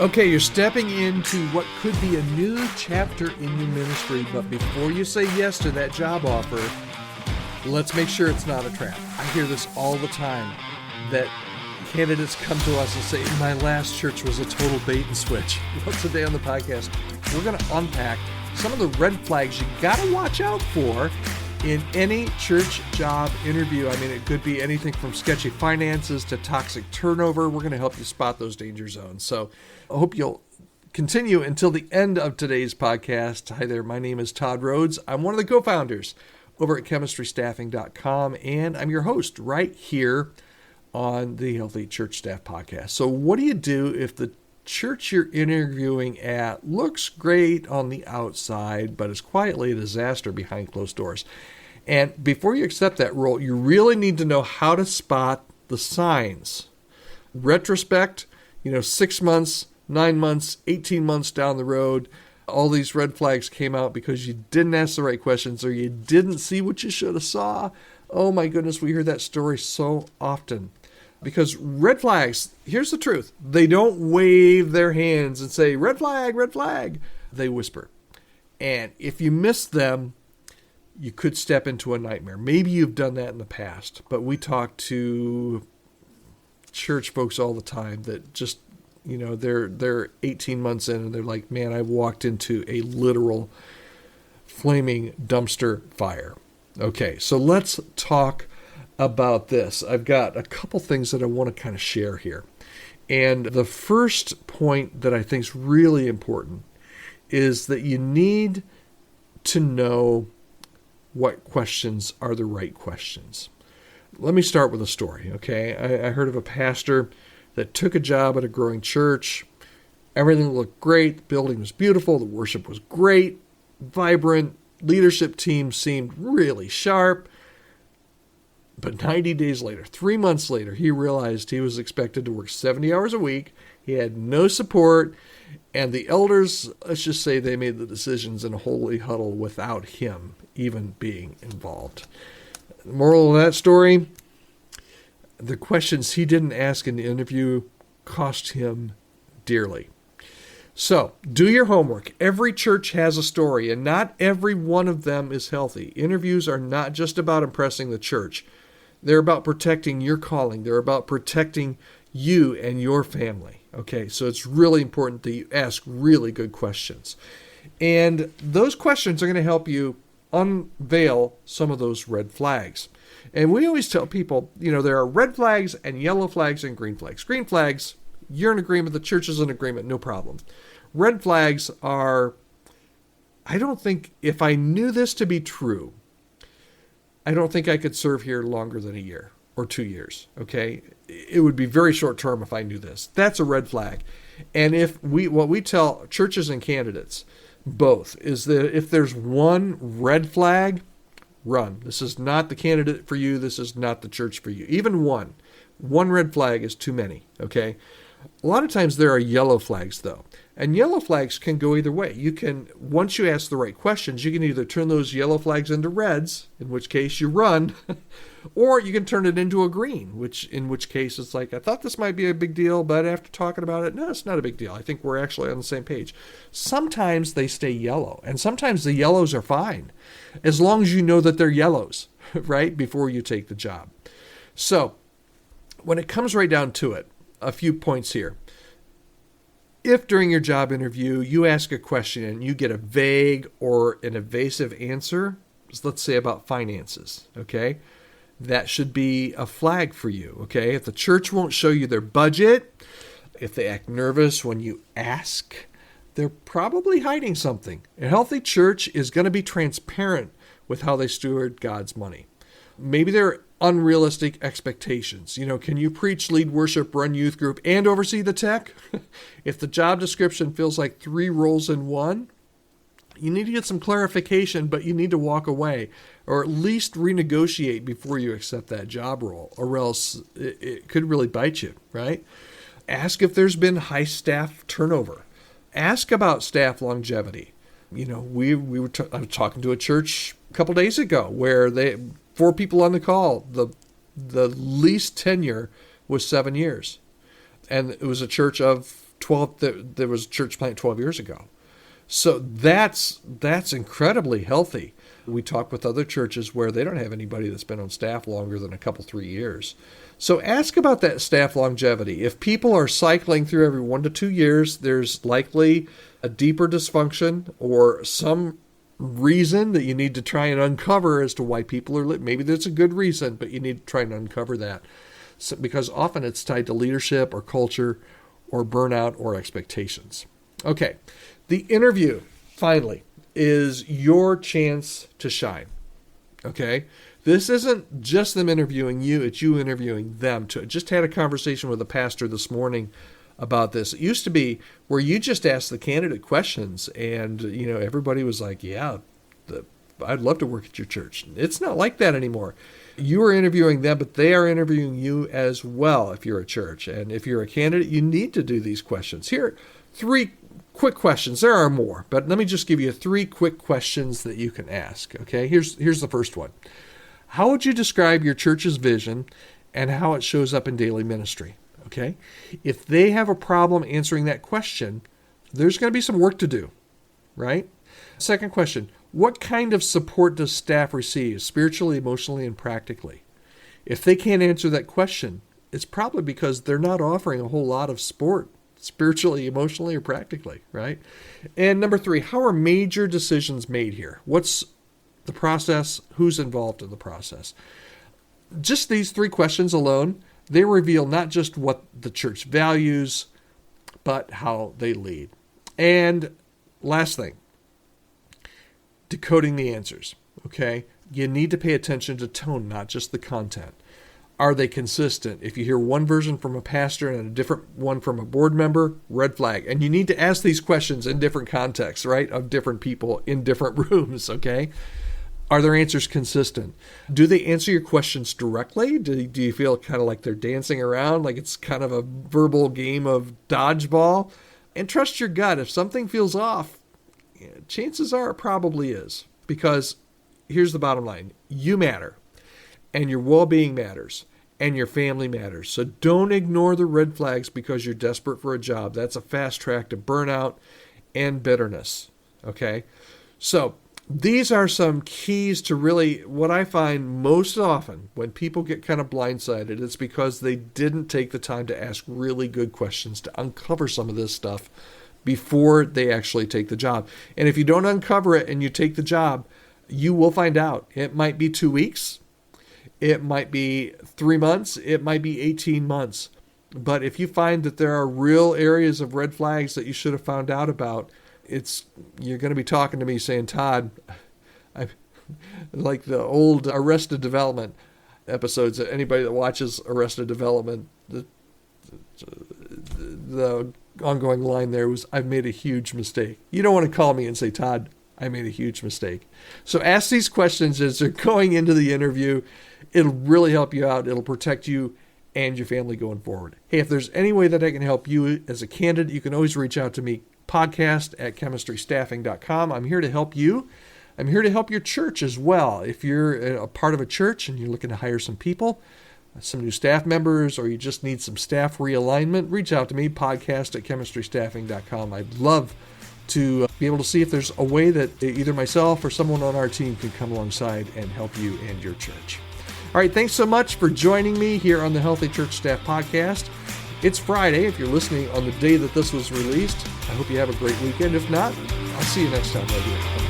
Okay, you're stepping into what could be a new chapter in your ministry, but before you say yes to that job offer, let's make sure it's not a trap. I hear this all the time, that candidates come to us and say, my last church was a total bait and switch. Well, today on the podcast, we're going to unpack some of the red flags you got to watch out for in any church job interview. I mean, it could be anything from sketchy finances to toxic turnover. We're going to help you spot those danger zones. So I hope you'll continue until the end of today's podcast. Hi there, my name is Todd Rhodes. I'm one of the co-founders over at chemistrystaffing.com, and I'm your host right here on the Healthy Church Staff Podcast. So what do you do if the church you're interviewing at looks great on the outside, but is quietly a disaster behind closed doors? And before you accept that role, you really need to know how to spot the signs. Retrospect, 6 months, 9 months, 18 months down the road, all these red flags came out because you didn't ask the right questions or you didn't see what you should have saw. Oh my goodness, we hear that story so often. Because red flags, here's the truth, they don't wave their hands and say, red flag, red flag. They whisper. And if you miss them, you could step into a nightmare. Maybe you've done that in the past, but we talk to church folks all the time that just, they're 18 months in and they're like, man, I walked into a literal flaming dumpster fire. Okay, so let's talk about this. I've got a couple things that I want to kind of share here. And the first point that I think is really important is that you need to know what questions are the right questions. Let me start with a story, okay? I heard of a pastor that took a job at a growing church. Everything looked great. The building was beautiful. The worship was great, vibrant. Leadership team seemed really sharp. But 90 days later, 3 months later, he realized he was expected to work 70 hours a week. He had no support. And the elders, let's just say they made the decisions in a holy huddle without him even being involved. The moral of that story, the questions he didn't ask in the interview cost him dearly. So, do your homework. Every church has a story, and not every one of them is healthy. Interviews are not just about impressing the church. They're about protecting your calling. They're about protecting you and your family. Okay, so it's really important that you ask really good questions. And those questions are going to help you unveil some of those red flags. And we always tell people, there are red flags and yellow flags and green flags. Green flags, you're in agreement, the church is in agreement, no problem. Red flags are, I don't think, if I knew this to be true, I don't think I could serve here longer than a year or 2 years, okay? It would be very short term if I knew this. That's a red flag. And what we tell churches and candidates, both, is that if there's one red flag, run. This is not the candidate for you. This is not the church for you. Even one red flag is too many, okay? A lot of times there are yellow flags, though. And yellow flags can go either way. You can, once you ask the right questions, you can either turn those yellow flags into reds, in which case you run, or you can turn it into a green, in which case it's like, I thought this might be a big deal, but after talking about it, no, it's not a big deal. I think we're actually on the same page. Sometimes they stay yellow, and sometimes the yellows are fine, as long as you know that they're yellows, right, before you take the job. So, when it comes right down to it, a few points here. If during your job interview you ask a question and you get a vague or an evasive answer, let's say about finances, okay, that should be a flag for you, okay? If the church won't show you their budget, if they act nervous when you ask, they're probably hiding something. A healthy church is going to be transparent with how they steward God's money. Maybe they're unrealistic expectations. Can you preach, lead worship, run youth group, and oversee the tech? If the job description feels like 3 roles in one, you need to get some clarification, but you need to walk away or at least renegotiate before you accept that job role, or else it could really bite you, right? Ask if there's been high staff turnover. Ask about staff longevity. I was talking to a church a couple days ago where 4 people on the call. The least tenure was 7 years. And it was a church of there was a church plant 12 years ago. So that's incredibly healthy. We talk with other churches where they don't have anybody that's been on staff longer than a couple, 3 years. So ask about that staff longevity. If people are cycling through every 1 to 2 years, there's likely a deeper dysfunction or some reason that you need to try and uncover as to why people are maybe there's a good reason, but you need to try and uncover that. So, because often it's tied to leadership or culture or burnout or expectations. Okay, the interview, finally, is your chance to shine. Okay? This isn't just them interviewing you, it's you interviewing them too. I just had a conversation with a pastor this morning about this. It used to be where you just asked the candidate questions and, everybody was like, yeah, I'd love to work at your church. It's not like that anymore. You are interviewing them, but they are interviewing you as well if you're a church. And if you're a candidate, you need to do these questions. Here are 3 quick questions. There are more, but let me just give you 3 quick questions that you can ask. Okay, here's the first one. How would you describe your church's vision and how it shows up in daily ministry? Okay, if they have a problem answering that question, there's going to be some work to do, right? Second question, what kind of support does staff receive, spiritually, emotionally, and practically? If they can't answer that question, it's probably because they're not offering a whole lot of support, spiritually, emotionally, or practically, right? And number 3, how are major decisions made here? What's the process? Who's involved in the process? Just these 3 questions alone, they reveal not just what the church values, but how they lead. And last thing, decoding the answers, okay? You need to pay attention to tone, not just the content. Are they consistent? If you hear one version from a pastor and a different one from a board member, red flag. And you need to ask these questions in different contexts, right? Of different people in different rooms, okay? Are their answers consistent? Do they answer your questions directly? Do you feel kind of like they're dancing around, like it's kind of a verbal game of dodgeball? And trust your gut. If something feels off, chances are it probably is. Because here's the bottom line. You matter. And your well-being matters. And your family matters. So don't ignore the red flags because you're desperate for a job. That's a fast track to burnout and bitterness. Okay? So these are some keys to really what I find most often when people get kind of blindsided. It's because they didn't take the time to ask really good questions to uncover some of this stuff before they actually take the job. And if you don't uncover it and you take the job, you will find out. It might be 2 weeks. It might be 3 months. It might be 18 months. But if you find that there are real areas of red flags that you should have found out about, you're going to be talking to me saying, Todd, I'm like the old Arrested Development episodes. Anybody that watches Arrested Development, the ongoing line there was, I've made a huge mistake. You don't want to call me and say, Todd, I made a huge mistake. So ask these questions as they're going into the interview. It'll really help you out. It'll protect you and your family going forward. Hey, if there's any way that I can help you as a candidate, you can always reach out to me. podcast@chemistrystaffing.com. I'm here to help you. I'm here to help your church as well. If you're a part of a church and you're looking to hire some people, some new staff members, or you just need some staff realignment, reach out to me, podcast@chemistrystaffing.com. I'd love to be able to see if there's a way that either myself or someone on our team can come alongside and help you and your church. All right, thanks so much for joining me here on the Healthy Church Staff Podcast. It's Friday. If you're listening on the day that this was released, I hope you have a great weekend. If not, I'll see you next time right here.